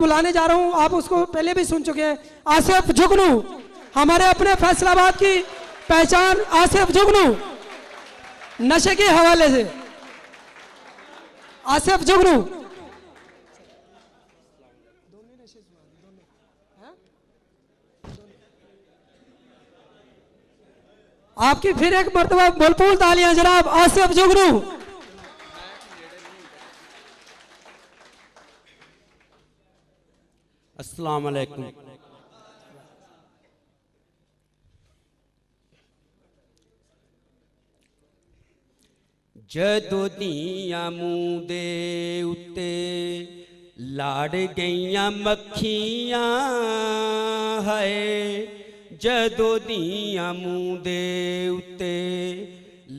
बुलाने जा रहा हूं, आप उसको पहले भी सुन चुके हैं। आसिफ जुगनू, हमारे अपने फैसलाबाद की पहचान आसिफ जुगनू, नशे के हवाले से आसिफ जुगनू। आपकी फिर एक मर्तबा भरपूर तालियां जनाब आसिफ जुगनू। अस्सलाम वालेकुम। जदों दियां मूंह दे उत्ते लाड़ गईयां मक्खियां हाय, जदों दियां मूंह दे उत्ते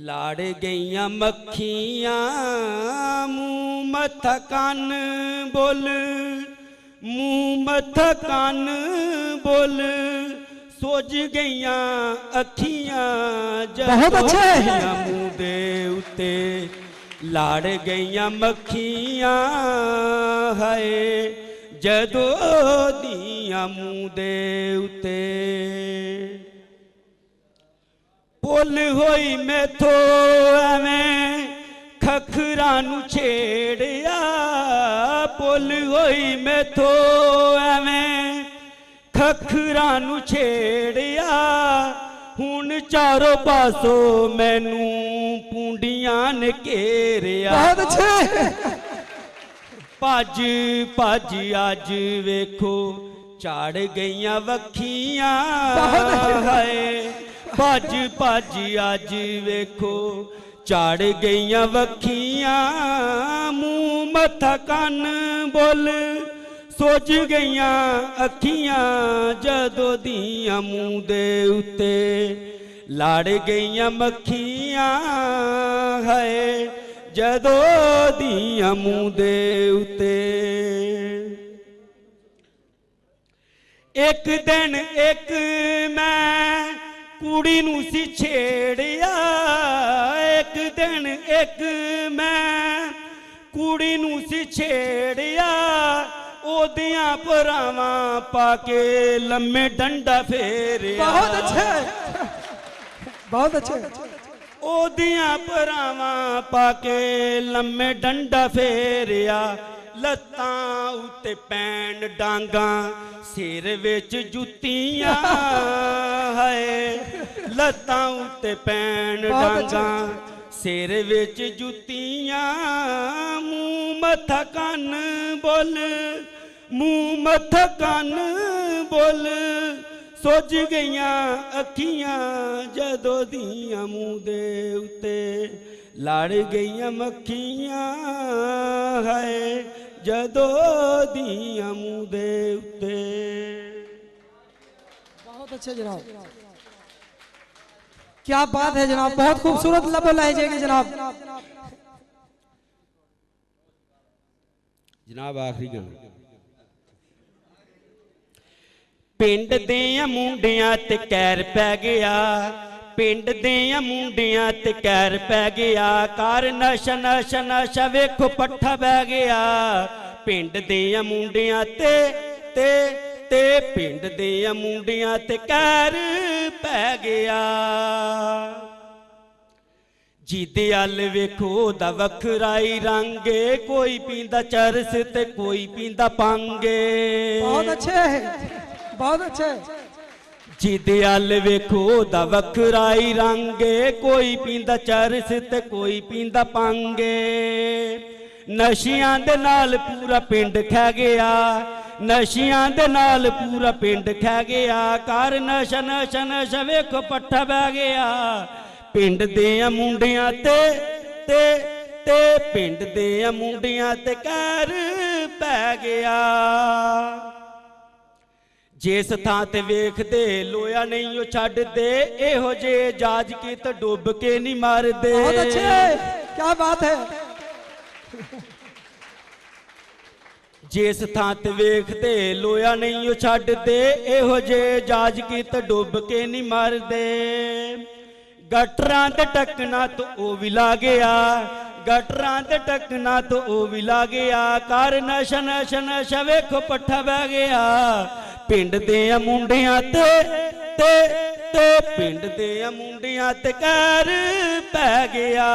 लाड़ गईयां मक्खियां, मूंह मत्था कन बोल, मुंह मत्था कन बोल, सोज गईयां अखियां, बहुत अच्छे मुंह दे उत्ते लाड़ गईयां मक्खियां हाय, जदों दियां मूंह दे उत्ते पुल होई मैथो एवें खखरा नू छेड़िया, पुल होई मैथो एवें खखरा नू छेड़िया, हुण चारों पासों मैनू पूंडियां ने घेरिया। बहुत अच्छे। भज भज अज वेखो झाड़ गईयां वखियां हाय, भज भज अज वेखो झाड़ गईयां वखियां, मुंह मत्था कन बोल, सोज गईयां अखियां, जदों दियां मूंह दे उत्ते लाड़ गईयां मक्खियां हाय, जदों दियां मूंह दे उत्ते। एक दिन एक मैं कुड़ी नू सी छेड़िया, एक दिन एक मैं कुड़ी नू सी छेड़िया, ओदियां परावां पाके लम्मे डंडा फेरिया। बहुत अच्छे, बहुत अच्छे। ओदियां परावां पाके लम्मे डंडा फेरिया, लत्तां उत्ते पैण डांगा, सिर विच जुत्तियां हाय, लत्तां उत्ते पैण डांगा, सिर विच जुत्तियां, मुंह मत्था कन बोल, मुंह मत्था कन बोल, सोज गईयां अखियां, जदों दियां मूंह दे उत्ते लाड़ गईयां मक्खियां हाय, जदों दियां मूंह दे उत्ते। बहुत अच्छे जनाब, क्या बात है जनाब, बहुत खूबसूरत लब लहजेगी जनाब। जनाब आखिरी गाना। पिंड दियां मुंडियां ते कैर पै गया, पिंड दियां मुंडियां ते कैर पै गया, कर नशा नशा नशा वेखो पट्ठा बह गया, पिंड दियां मुंडियां ते पिंड दियां मुंडियां ते कैर पै गया, जिदे अल वेखो दा वखराई रंगे, कोई पींदा चरस ते कोई पींदा पांगे। बहुत अच्छे, बहुत अच्छे। जिदे अल वेखो दा वखराई रंगे, कोई पींदा चरस ते कोई पींदा पांगे, नशियां दे नाल पूरा पिंड खै गया, नशियां दे नाल पूरा पिंड खै गया, कर नशा नशा नशा वेखो पट्ठा बह गया, पिंड दियां मुंडियां ते पिंड दियां मुंडियां ते कैर पै गया, जिस थां ते वेखदे लोया नहीं ओ छड्डदे, इहो जे जाज के तो डुब के नहीं मारदे। बहुत अच्छे, क्या बात है। जिस थां ते वेखदे लोया नहीं ओ छड्डदे, इहो जे जाज के तो डुब के नहीं मारदे, गटरां दे टकना तो ओ भी ला गया, गटरां ते टकना तो ओ भी ला गया। कर नशा नशा नशा वेखो पट्ठा बह गया। पिंड दे मुंडियां ते पिंड दे मुंडियां ते कहर पै गया।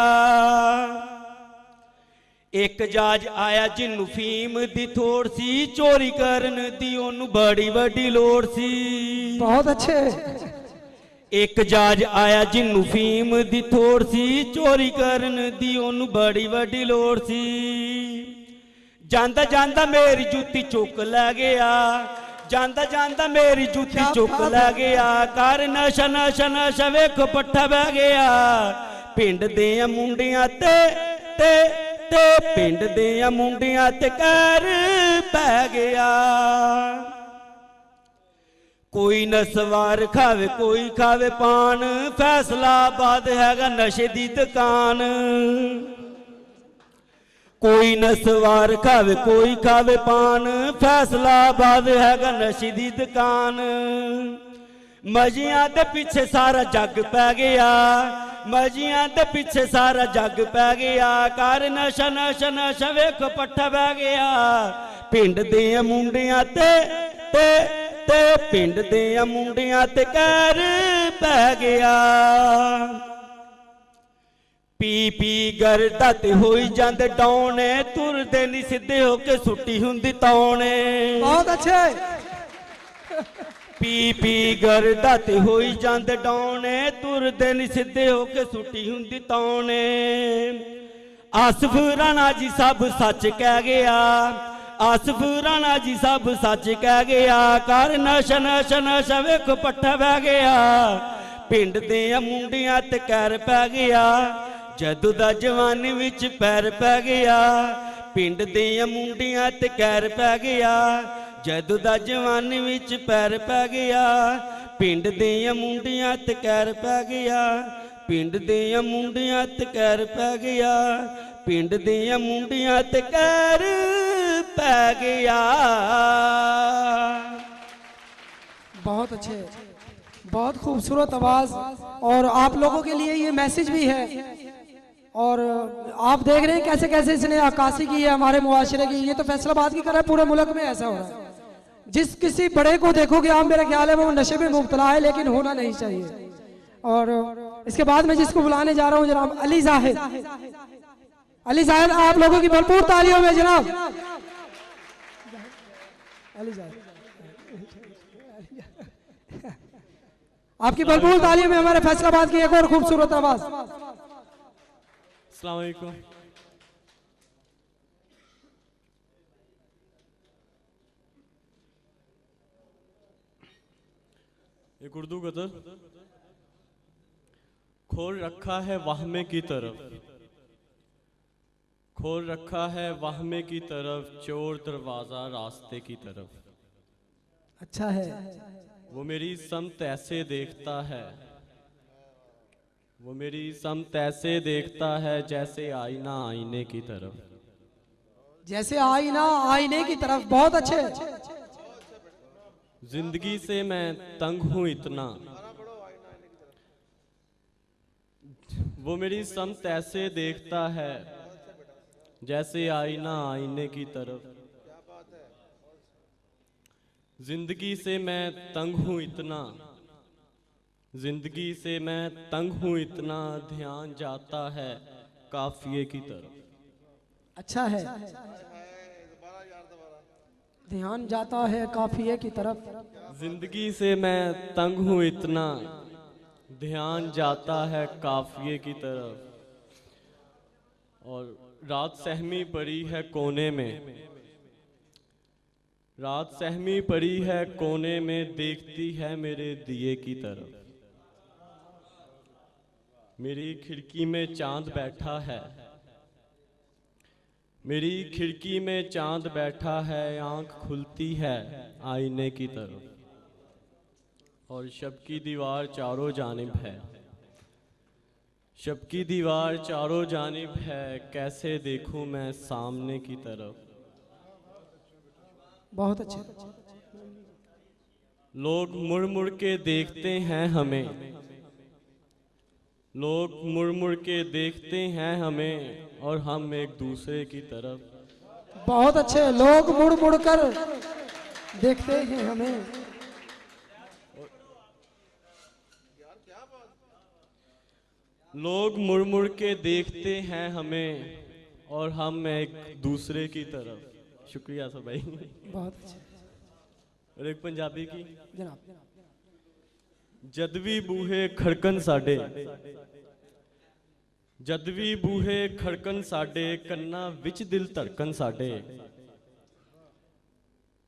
एक जज आया जिन्नू फीम दी थोड़ सी, चोरी करन दी ओनू बड़ी वड्डी लोड़ सी। बहुत अच्छे। एक जज आया जिन्नू फीम दी थोड़ सी, चोरी करन दी ओनू बड़ी वड्डी लोड़ सी। जांदा जांदा मेरी जूती चुक लै गया। जांदा जांदा मेरी जूती चुक लै गया। कर नशा नशा नशा वेखो पट्ठा बह गया। पिंड दे मुंडियां ते पिंड दे मुंडियां ते कहर पै गया। कोई नसवार खावे कोई खावे पान, फैसलाबाद हैगा नशे दी दुकान। कोई नसवार खावे कोई खावे पान, फैसलाबाद हैगा नशे दी दुकान। मजियां दे पीछे सारा जग पै गया। मजियां दे पीछे सारा जग पै गया। कर नशा नशा नशा वेखो पट्ठा बह गया। पिंड दे मुंडियां ते पिंड दे मुंडियां ते कहर पै गया। पी पी गरदा ते होई जांदे डौने, तुरदे नी सिद्धे होके सुट्टी हुंदी तौने। बहुत अच्छे। पी पी गरदा ते होई जांदे डौने, तुरदे नी सिद्धे होके सुट्टी हुंदी तौने। आसफ राणा जी सब सच कह गया। आसफ राणा जी सब सच कह गया। कर नशा नशा नशा वेखो पट्ठा बह गया। पिंड दे मुंडियां ते कहर पै गया। जदू दा जवानी विच पैर पै गया। पिंड दे मुंडियां ते कहर पै गया। जदू दा जवानी विच पैर पै गया। पिंड दे मुंडियां ते कहर पै गया। पिंड दे मुंडियां ते कहर पै गया। पिंड दे मुंडियां ते कहर पै गया। बहुत अच्छे, बहुत खूबसूरत आवाज। और आप लोगों के लिए ये मैसेज भी है। और आप देख रहे हैं कैसे कैसे इसने अक्कासी की है हमारे मुआशरे की। ये तो फैसलाबाद की तरह पूरे मुल्क में ऐसा हो रहा है। जिस किसी बड़े को देखोगे आप, मेरा ख्याल है वो नशे में मुब्तला है, लेकिन होना नहीं चाहिए। और इसके बाद मैं जिसको बुलाने जा रहा हूँ जनाब अली जाहिद। अली जाहिद, आप लोगों की भरपूर तालियों में जनाब अली जाहिद, आपकी भरपूर तालियों में हमारे फैसलाबाद की एक और खूबसूरत आवाज। अस्सलाम वालेकुम। एक उर्दू गज़ल। खोल रखा है वाहमे की तरफ, खोल रखा है वाहमे की तरफ, चोर दरवाजा रास्ते की तरफ। अच्छा है। वो मेरी समत ऐसे देखता है, वो मेरी समत ऐसे देखता है जैसे आईना आईने की तरफ। जैसे आईना आईने की तरफ। बहुत अच्छे। जिंदगी से मैं तंग हूं इतना, वो मेरी समत ऐसे देखता है जैसे आईना आईने की तरफ। जिंदगी से मैं तंग हूं इतना, जिंदगी से मैं तंग हूं इतना, ध्यान जाता है काफिए की तरफ। अच्छा है। ध्यान जाता है काफिए की तरफ। जिंदगी से मैं तंग हूं इतना, ध्यान जाता है काफिए की तरफ। और रात सहमी पड़ी है कोने में, रात सहमी पड़ी है कोने में, देखती है मेरे दिए की तरफ। मेरी खिड़की में चांद बैठा है, मेरी खिड़की में चांद बैठा है, आंख खुलती है आईने की तरफ। और शब की दीवार चारों जानिब है, शब की दीवार चारों जानिब है, कैसे देखूं मैं सामने की तरफ। बहुत अच्छे। लोग मुड़ मुड़ के देखते हैं हमें, लोग मुड़ मुड़ के देखते हैं हमें और हम एक दूसरे की तरफ। बहुत अच्छे। लोग मुड़ मुड़ कर देखते हैं हमें। लोग मुड़ मुड़ के देखते हैं हमें और हम एक दूसरे की तरफ। शुक्रिया सब भाई। बहुत अच्छे और एक पंजाबी की। जनाब। जद भी बूहे खड़कन साडे, जद भी बूहे खड़कन साडे, कन्ना विच दिल धड़कन साडे।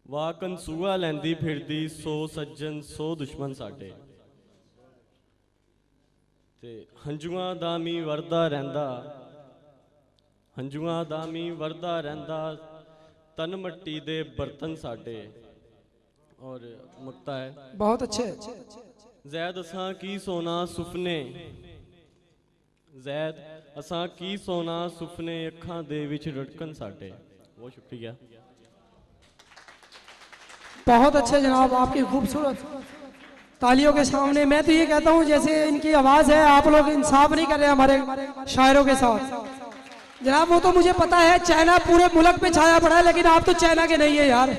वाह कंसूआ लैंदी फिरदी, सो सज्जन सो दुश्मन साडे। ते हंजुआं दा मी वरदा रहिंदा, हंजुआं दा मी वरदा रहिंदा, तन मट्टी दे बर्तन साडे। और मुक्ता है। बहुत अच्छे। जैद असां की सोना सुपने, जैद असां की सोना सुपने, अखां दे विच रड़कन साडे। बहुत शुक्रिया। बहुत अच्छे जनाब, आपकी खूबसूरत तालियों के सामने। मैं तो ये कहता हूँ जैसे इनकी आवाज है, आप लोग इंसाफ नहीं कर रहे हमारे शायरों के साथ। जनाब वो तो मुझे पता है चाइना पूरे मुल्क पे छाया पड़ा है, लेकिन आप तो चाइना के नहीं है यार।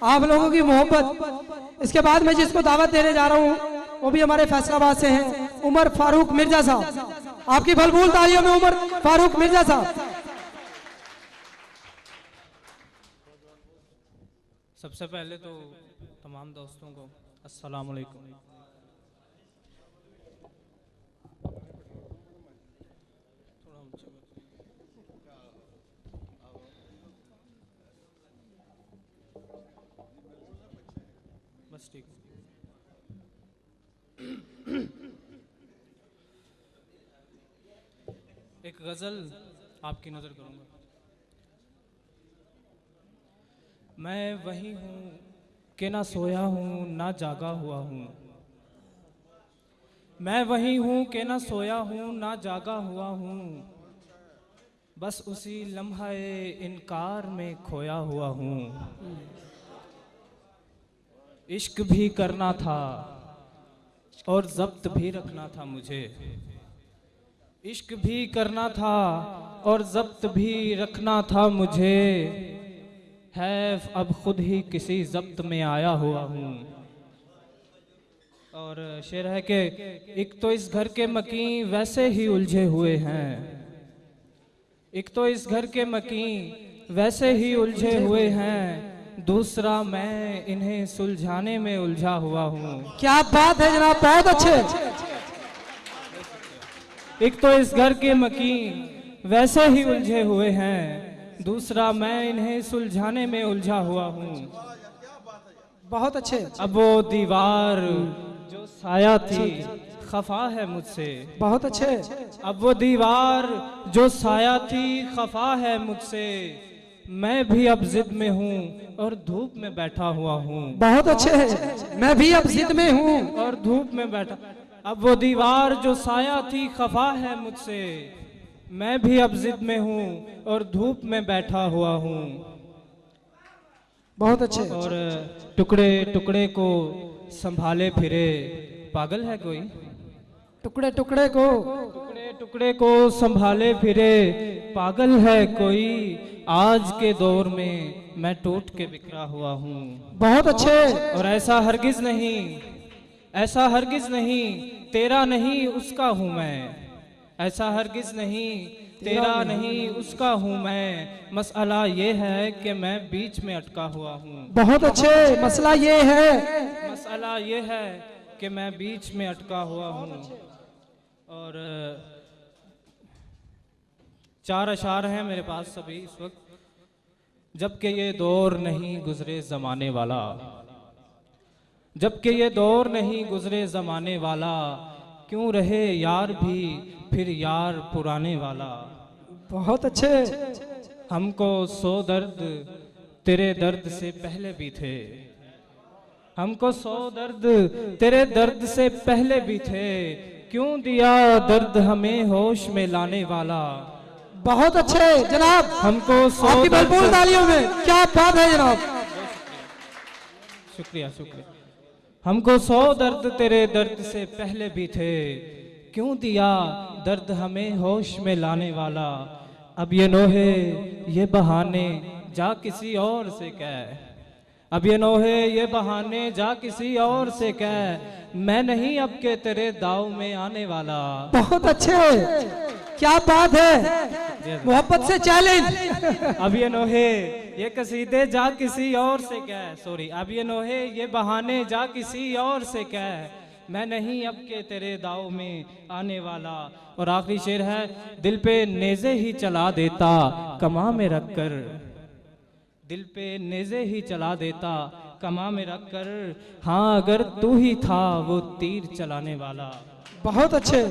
आप लोगों की मोहब्बत। इसके बाद मैं जिसको दावत देने जा रहा हूँ वो भी हमारे फैसलाबाद से हैं, उमर फारूक मिर्जा साहब। आपकी भलभूल तालियों में उमर फारूक मिर्जा साहब। सबसे पहले तो तमाम दोस्तों को अस्सलाम वालेकुम। बस ठीक। एक गजल आपकी नजर करूंगा। मैं वही हूँ कि ना सोया हूँ ना जागा हुआ हूँ, मैं वही हूँ कि ना सोया हूँ ना जागा हुआ हूँ, बस उसी लम्हे इनकार में खोया हुआ हूँ। इश्क भी करना था और जब्त भी रखना था मुझे, इश्क भी करना था और जब्त भी रखना था मुझे, है अब खुद ही किसी जब्त में आया हुआ हूँ। और शेर है कि एक तो इस घर के मकीन वैसे ही उलझे हुए हैं, एक तो इस घर के मकीन वैसे ही उलझे हुए हैं, दूसरा मैं इन्हें सुलझाने में उलझा हुआ हूँ। क्या बात है जनाब, बहुत अच्छे। एक तो इस घर के मकीन वैसे ही उलझे हुए हैं, दूसरा मैं इन्हें सुलझाने में उलझा हुआ हूँ। बहुत अच्छे। अब वो दीवार जो साया थी खफा है मुझसे, बहुत अच्छे। अब वो दीवार जो साया थी खफा है मुझसे, मैं भी अब जिद में हूँ और धूप में बैठा हुआ हूँ। बहुत अच्छे। मैं भी अब जिद में हूँ और धूप में बैठा। अब वो दीवार जो साया थी खफा है मुझसे, मैं भी अब जिद में हूँ और धूप में बैठा हुआ हूँ। बहुत अच्छे। और टुकड़े टुकड़े को संभाले फिरे पागल है कोई, टुकड़े टुकड़े को, टुकड़े टुकड़े को संभाले फिरे पागल है कोई, आज के दौर में मैं टूट के बिखरा हुआ हूँ। बहुत अच्छे। और ऐसा हरगिज नहीं, ऐसा हरगिज नहीं, तेरा नहीं उसका हूँ मैं, ऐसा हरगिज नहीं, तेरा नहीं उसका हूँ मैं, मसला ये है कि मैं बीच में अटका हुआ हूँ। बहुत अच्छे। मसला ये है, मसला ये है कि मैं बीच में अटका हुआ हूँ। और 4 अशार हैं मेरे पास सभी इस वक्त। जबकि ये दौर नहीं गुजरे जमाने वाला, जबकि ये दौर नहीं गुजरे जमाने वाला, क्यों रहे यार भी फिर यार पुराने वाला। बहुत अच्छे। हमको 100 दर्द तेरे दर्द से पहले भी थे, हमको 100 दर्द तेरे दर्द से पहले भी थे, क्यों दिया दर्द हमें होश में लाने वाला। बहुत अच्छे जनाब, हमको 100 आपकी भरपूर तालियों में। क्या बात है जनाब। शुक्रिया शुक्रिया। हमको 100 दर्द तेरे दर्द से पहले भी थे, क्यों दिया दर्द हमें होश में लाने वाला। अब ये नोहे ये बहाने जा किसी और से कह, अब ये नोहे ये बहाने जा किसी और से कह, मैं नहीं अब के तेरे दाव में आने वाला। बहुत अच्छे, क्या बात है, मोहब्बत से चैलेंज। अब ये नोहे ये कसीदे जा किसी और से कह, सॉरी, अब ये नोहे ये बहाने जा किसी और से कह, मैं नहीं अब के तेरे दाव में आने वाला। और आखिरी शेर है, दिल पे नेज़े ही चला देता कमा में रख कर, दिल पे नेज़े ही चला देता कमा में रख कर, हाँ अगर तू ही था वो तीर चलाने वाला। बहुत अच्छे,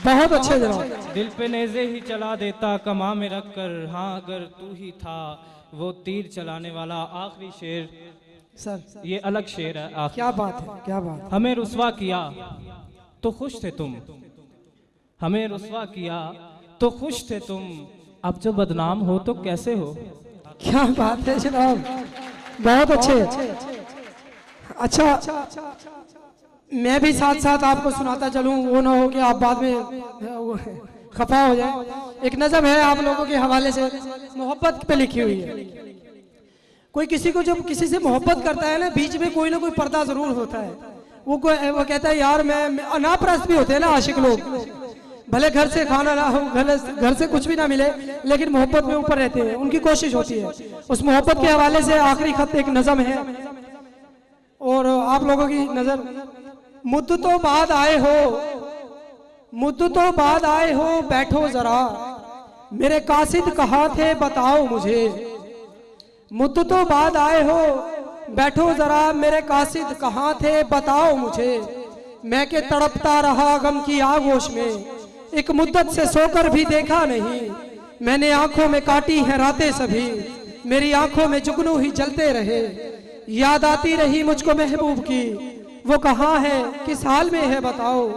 बहुत अच्छे जनाब। दिल पे नेज़े ही चला देता कमा में रख कर, हाँ अगर तू ही था वो तीर चलाने वाला। आखिरी शेर सर, ये अलग शेर है। क्या बात है, क्या बात है। हमें रुस्वा किया तो खुश थे तुम, हमें रुस्वा किया तो खुश थे तुम, अब जो बदनाम हो तो कैसे हो। क्या बात है जनाब, बहुत अच्छे। अच्छा, मैं भी साथ साथ आपको सुनाता चलूं, वो ना हो कि आप बाद में खफा हो जाए। एक नज़म है आप लोगों के हवाले से, मोहब्बत पे लिखी हुई है। कोई किसी को जब किसी से मोहब्बत करता है ना, बीच में कोई ना कोई पर्दा जरूर होता है। वो कहता है यार मैं अनापरस्त भी होते हैं ना आशिक लोग, भले घर से खाना ना हो, घर से कुछ भी ना मिले, लेकिन मोहब्बत में ऊपर रहते हैं, उनकी कोशिश होती है। उस मोहब्बत के हवाले से आखिरी खत एक नज़म है और आप लोगों की नजर। मुद्दतों बाद आए हो, मुद्दतों बाद आए हो, बैठो जरा, मेरे कासिद कहाँ थे बताओ मुझे। मुद्दतों बाद आए हो, बैठो जरा, मेरे कासिद कहाँ थे बताओ मुझे। मैं के तड़पता रहा गम की आगोश में, एक मुद्दत से सोकर भी देखा नहीं। मैंने आंखों में काटी है रातें सभी, मेरी आंखों में जुगनू ही जलते रहे। याद आती रही मुझको महबूब की, वो कहाँ है किस हाल में है बताओ।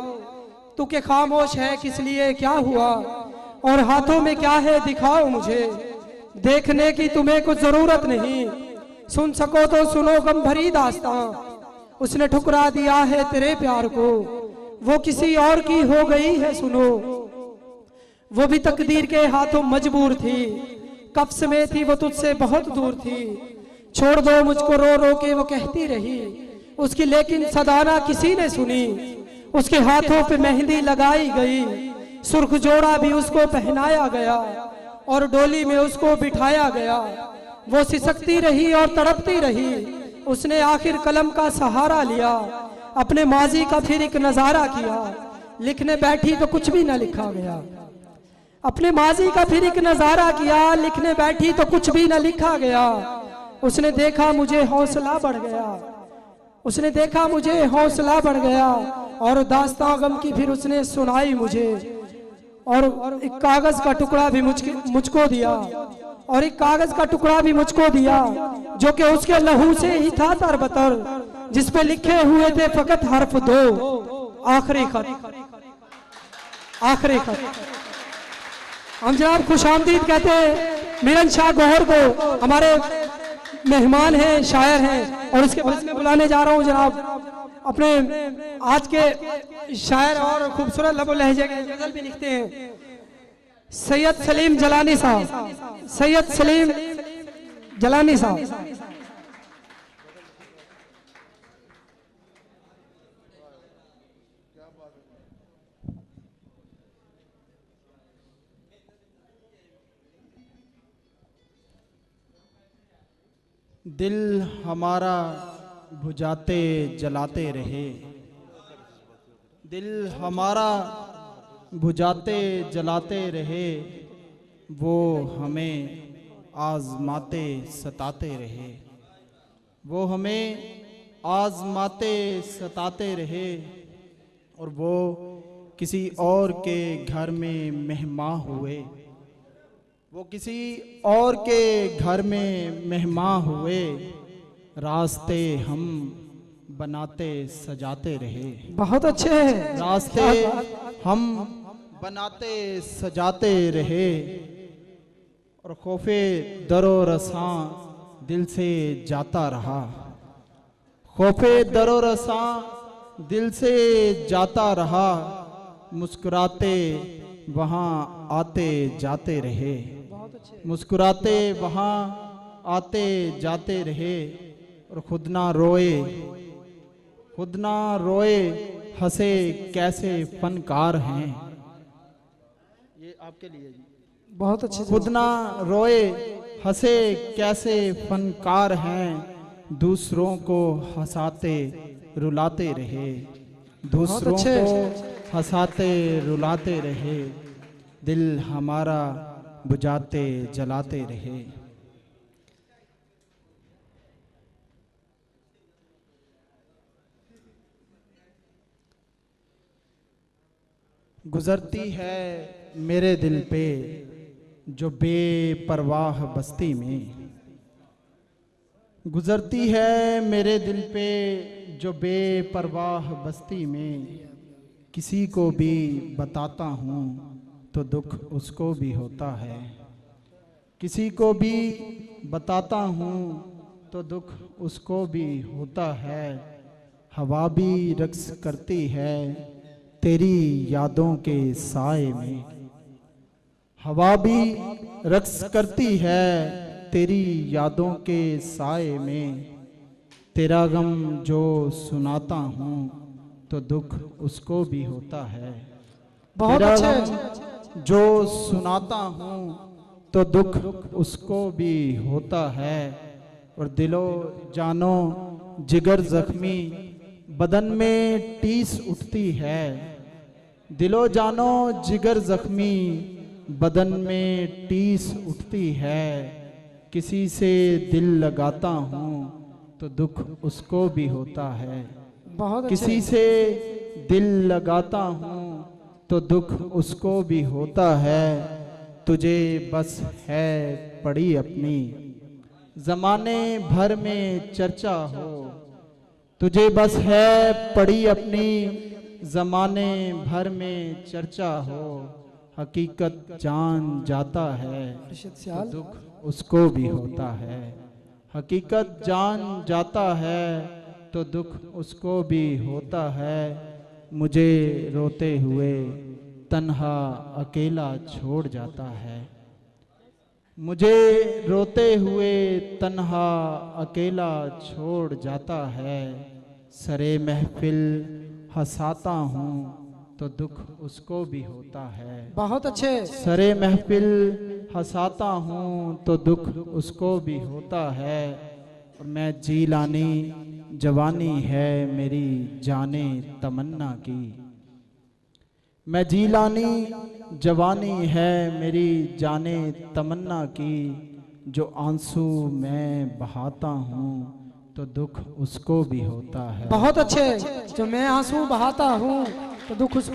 तू के खामोश है किस लिए क्या हुआ, और हाथों में क्या है दिखाओ मुझे। देखने की तुम्हें कुछ जरूरत नहीं, सुन सको तो सुनो गम भरी दास्तां। उसने ठुकरा दिया है तेरे प्यार को, वो किसी और की हो गई है सुनो। वो भी तकदीर के हाथों मजबूर थी, कब्ज़ में थी वो तुझसे बहुत दूर थी। छोड़ दो मुझको रो रो के वो कहती रही, उसकी लेकिन सदाना किसी ने सुनी। उसके हाथों पे मेहंदी लगाई गई, सुर्ख जोड़ा भी उसको पहनाया गया, और डोली में उसको बिठाया गया। वो सिसकती रही और तड़पती रही, उसने आखिर कलम का सहारा लिया। अपने माजी का फिर एक नजारा किया, लिखने बैठी तो कुछ भी ना लिखा गया। अपने माजी का फिर एक नजारा किया, लिखने बैठी तो कुछ भी ना लिखा गया। उसने देखा मुझे हौसला बढ़ गया, उसने देखा मुझे हौसला बढ़ गया, और दास्तां गम की फिर उसने सुनाई मुझे। और एक कागज का टुकड़ा भी मुझको दिया, और एक कागज का टुकड़ा भी मुझको दिया, जो कि उसके लहू से ही था तरबतर, जिस पे लिखे हुए थे फकत हर्फ दो। आखिरी खत, आखिरी खत। हम जनाब खुशामदीद कहते हैं मिलन शाह गौहर को, हमारे मेहमान हैं, शायर हैं, और इसके बाद में बुलाने जा रहा हूँ जनाब अपने आज के शायर और खूबसूरत लबो लहजे के गजल भी लिखते हैं, सैयद सलीम जलानी साहब। सैयद सलीम जलानी साहब। दिल हमारा बुझाते जलाते रहे, दिल हमारा बुझाते जलाते रहे, वो हमें आजमाते सताते रहे, वो हमें आजमाते सताते रहे, और वो किसी और के घर में मेहमान हुए, वो किसी और के घर में मेहमान हुए, रास्ते हम बनाते सजाते रहे। बहुत अच्छे हैं, रास्ते हम बनाते सजाते रहे, और खौफे दरो रसां दिल से जाता रहा, खौफे दरो रसां दिल से जाता रहा, मुस्कुराते वहाँ आते जाते रहे, मुस्कुराते वहाँ आते जाते रहे, और खुद ना रोए, खुद ना रोए, हंसे कैसे फनकार हैं। ये आपके लिए जी। बहुत अच्छे से। खुद ना रोए, हंसे कैसे फनकार हैं, दूसरों को हंसाते रुलाते रहे, दूसरों अच्छे। को हंसाते रुलाते रहे, दिल हमारा बुझाते जलाते रहे। गुजरती है मेरे दिल पे जो बेपरवाह बस्ती में, गुजरती है मेरे दिल पे जो बेपरवाह बस्ती में, किसी को भी बताता हूँ तो दुख उसको भी होता है, किसी को भी बताता हूँ तो दुख उसको भी होता है। हवा भी रक्स करती है तेरी यादों के साए में, हवा भी रक्स करती है तेरी यादों के साए में, तेरा गम जो सुनाता हूँ तो दुख उसको भी होता है। बहुत तेरा अच्छे। गम जो सुनाता हूँ तो दुख उसको भी होता है, और दिलो जानो जिगर जख्मी बदन में टीस उठती है, दिलो जानो जिगर जख्मी बदन में टीस उठती है, किसी से दिल लगाता हूँ तो दुख उसको भी होता है, बहुत अच्छे। किसी से दिल लगाता हूँ तो दुख उसको भी होता है। तुझे बस है पड़ी अपनी जमाने भर में चर्चा हो, तुझे बस है पड़ी अपनी जमाने भर में चर्चा हो, हकीकत जान जाता है अर्शद तो सियाल। दुख उसको भी होता है, हकीकत जान जाता है तो दुख उसको भी होता है। मुझे रोते हुए तन्हा अकेला छोड़ जाता है, मुझे रोते हुए तन्हा अकेला छोड़ जाता है, सरे महफिल हंसाता हूँ तो दुख उसको भी होता है, बहुत अच्छे। सरे महफिल हंसाता हूँ तो दुख उसको भी होता है। और मैं जीलानी जवानी है मेरी जाने तमन्ना की, मैं जीलानी जवानी है मेरी जाने तमन्ना की, जो आंसू मैं बहाता हूँ तो दुख उसको भी होता है। बहुत अच्छे। जो मैं आंसू बहाता हूँ तो दुख उस।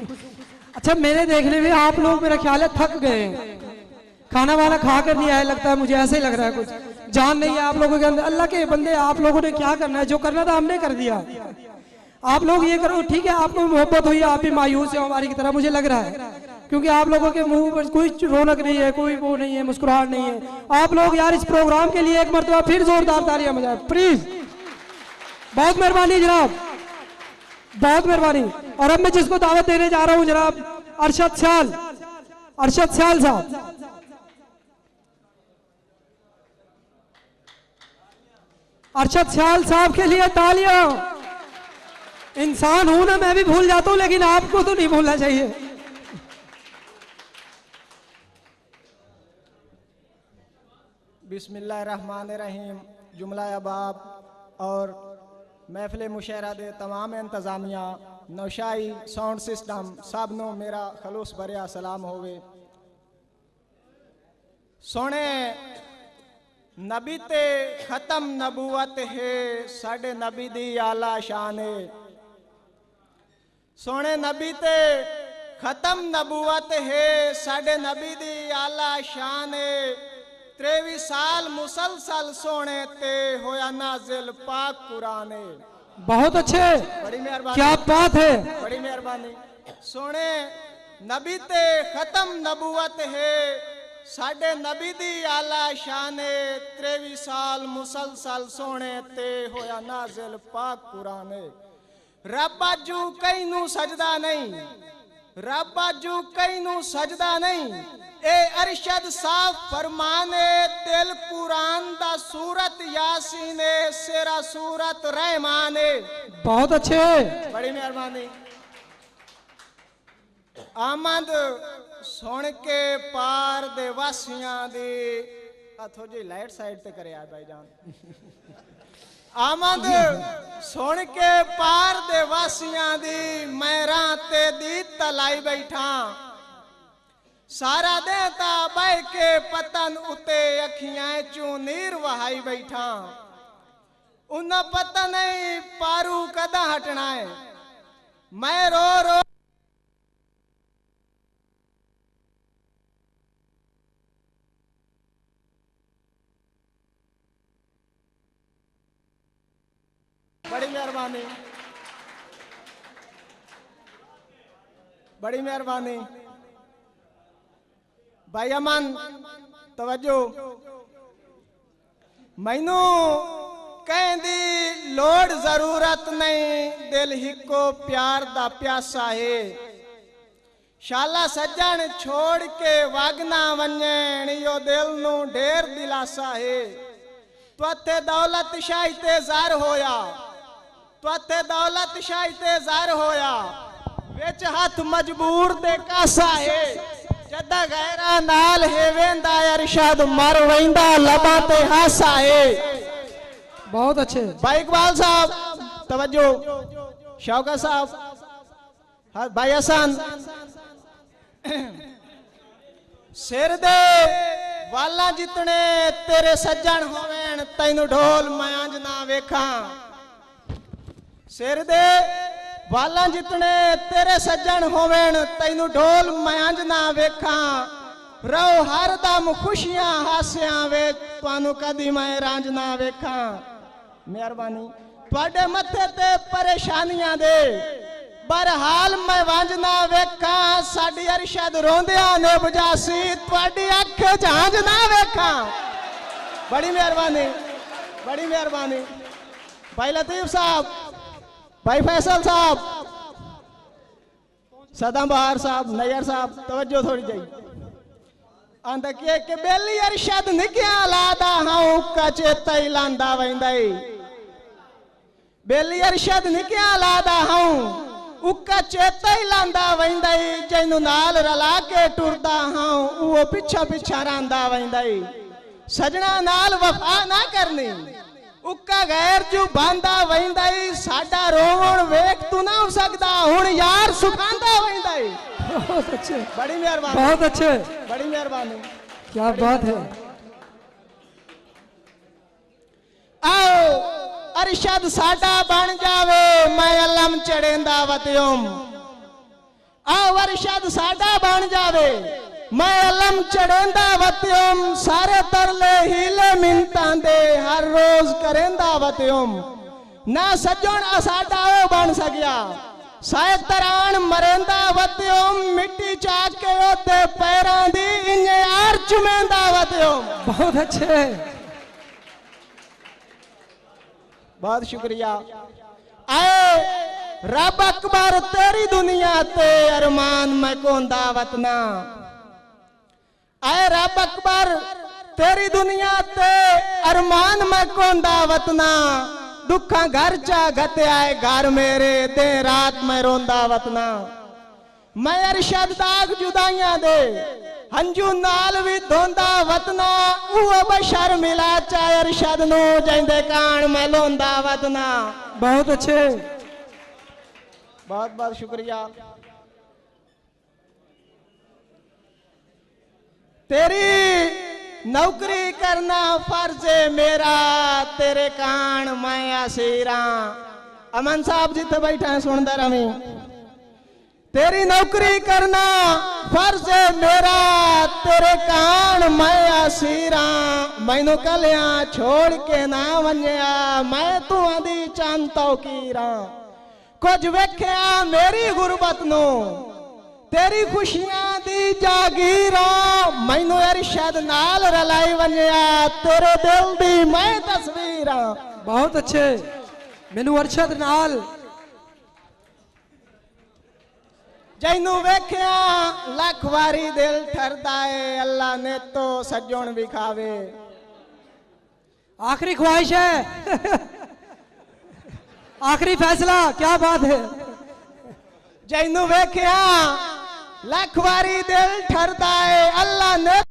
अच्छा, मेरे देखने में आप लोग मेरा ख्याल है थक गए हैं, खाना वाना खा कर नहीं आए लगता है, मुझे ऐसे ही लग रहा है, कुछ जान नहीं है आप लोगों के अंदर। अल्लाह के बंदे, आप लोगों ने क्या करना है, जो करना था हमने कर दिया, आप लोग ये करो। ठीक है, आपको मोहब्बत हुई, आप भी मायूस है हमारी की तरह, मुझे लग रहा है, क्योंकि आप लोगों के मुंह पर कोई रौनक नहीं है, कोई वो नहीं है, मुस्कुराहट नहीं है। आप लोग यार इस प्रोग्राम के लिए एक मरतबा फिर जोरदार तालियां बजाएं प्लीज। बहुत मेहरबानी जनाब, बहुत मेहरबानी। और अब मैं जिसको दावत देने जा रहा हूं जनाब अरशद सियाल, अरशद सियाल साहब। अरशद सियाल साहब के लिए तालियां। इंसान हूं ना, मैं भी भूल जाता हूं, लेकिन आपको तो नहीं भूलना चाहिए। बिस्मिल्लाहिर्रहमानिर्रहीम। जुमला अबाब और महफिल मुशायरा दे तमाम इंतजामिया, नौशाई साउंड सिस्टम सब नो मेरा खलूस भरिया सलाम होवे। सोने नबी ते खत्म नबूवत है, साडे नबी दी आला शान है। सोने नबी ते खत्म नबूवत है, साडे नबी दी आला शान है। 23 साल मुसलसल सोने ते होया नाजिल पाक कुरान है। बहुत अच्छे, बड़ी मेहरबानी, क्या बात है। बड़ी मेहरबानी। सोने नबी ते खत्म नबूवत है, साडे नबी दी आला शान है। 23 साल मुसलसल सोने ते होया नाजिल पाक कुरान है। रब अजू कई नू सजदा नहीं, रब अजू कईनू सजदा नहीं ए अरशद साफ फरमाने दिल कुरान दा सूरत यासीन सेरा सूरत रहमान। बहुत अच्छे। बड़ी मेहरबानी। आमद सुन के पार दे वासियां दी थोड़ी लाइट साइड ते करे आ भाईजान। आमद सुन के पार दे वासियां दी मैं राते दी तलाई बैठा सारा देता बह के पतन उते अखियां चू नीर वहाई बैठा उन पता नहीं पारू कदा हटना है मैं रो रो बड़ी मेहरबानी बड़ी मेहरबानी भाई अमन तवज्जो मैनू कहंदी लोड़ जरूरत नहीं दिल हिको प्यार दा प्यासा है शाला सज्जन छोड़ के वागना वंजण यो दिल नू ढेर दिलासा है त्वते दौलत शाही ते जार होया त्वते दौलत शाही ते जार होया विच हाथ मजबूर दे कासा है जदा गैरा नाल है वेंदा अरशद मर वेंदा लबा ते हासा है। बहुत अच्छे भाई इकबाल साहब तवज्जो शौकत साहब भाई हसन सिर दे वाला जितने तेरे सज्जन होवेन तैनू ढोल मैं अंज ना वेखा सिर दे वाला जितने तेरे सज्जन होवेन तैनू ढोल मैं अंज ना वेखा रहो हर दम खुशियां हासियां वे तुहानू कदी मैं रांझ ना वेखा। मेहरबानी तुहाडे मथे ते परेशानियां दे बरहाल मैं वांझ ना वेखा साडी अरशद रोंदियां ने बुझासी तुहाडी अख झांझ ना वेखा। बड़ी मेहरबानी बड़ी मेहरबानी भाई लतीफ साहब भाई फैसल साहब सदम बहार साहब नैयर साहब तवज्जो थोड़ी चाहिए आंदा के बेली अरशद निकिया लादा हां का चेता ही लांदा वैंदाई बेली अरशद निकिया लादा हां उक्का चेता ही लांदा वैंदाई जैनू नाल रला के टुरदा हां वो पिछा पिछा रांदा वैंदाई सजना नाल वफा ना करनी उक्का गैर जू बांदा वैंदाई साडा रोवण वेख तू ना हो सकदा हुण यार सुखांदा वैंदाई। बहुत अच्छे बड़ी मेहरबानी बहुत अच्छे बड़ी मेहरबानी क्या बात है। आओ अरशद साडा बन जावे मैं अलम चढ़ेंदा वत्योम आओ अरशद साडा बन जावे मैं अलम चढ़ेंदा वत्योम सारे तरले हीले मिन्तां दे हर रोज करेंदा वत्योम ना सज्जन साडा ओ बन सकिया साए तरान मरेंदा वत्योम मिट्टी चाक के ओते पैरां दी इन्ने यार चुमेंदा वत्योम। बहुत अच्छे बहुत शुक्रिया। आए रब अकबर तेरी दुनिया ते अरमान मैं कौन दावत ना आए रब अकबर तेरी दुनिया ते अरमान मैं कौन दावत ना दुखा घर चा गते आए घर मेरे दे रात मैं रोंदा वतना मैं अरशद दाग जुदाइयां दे हंजू नाल भी धोंदा वतना वो बशर मिला चाहे अरशद नो जैंदे कान मैं लोंदा वतना। बहुत अच्छे बहुत बहुत शुक्रिया। तेरी नौकरी करना फर्ज है मेरा तेरे कान मैं आसीरा। अमन साहब जिथे बैठे हैं सुनदा रही तेरी नौकरी करना फर्ज है मेरा तेरे कान मैं आसीरा मैनू कलिया छोड़ के ना वन्या मैं तू आदि चंद तौकीरा कुछ वेख्या मेरी गुरबत नो तेरी खुशियां दी जागीरा मैनू अरशद नाल रलाई वन्या तेरे दिल दी मैं तस्वीरा। बहुत अच्छे मैनू अरशद नाल जैनू वेख्या लख वारी दिल ठरदा है, अल्लाह ने तो सजोण विखावे। आखिरी ख्वाहिश है आखिरी फैसला, क्या बात है। जैनू वेख्या लख वारी दिल ठरदा है, अल्लाह ने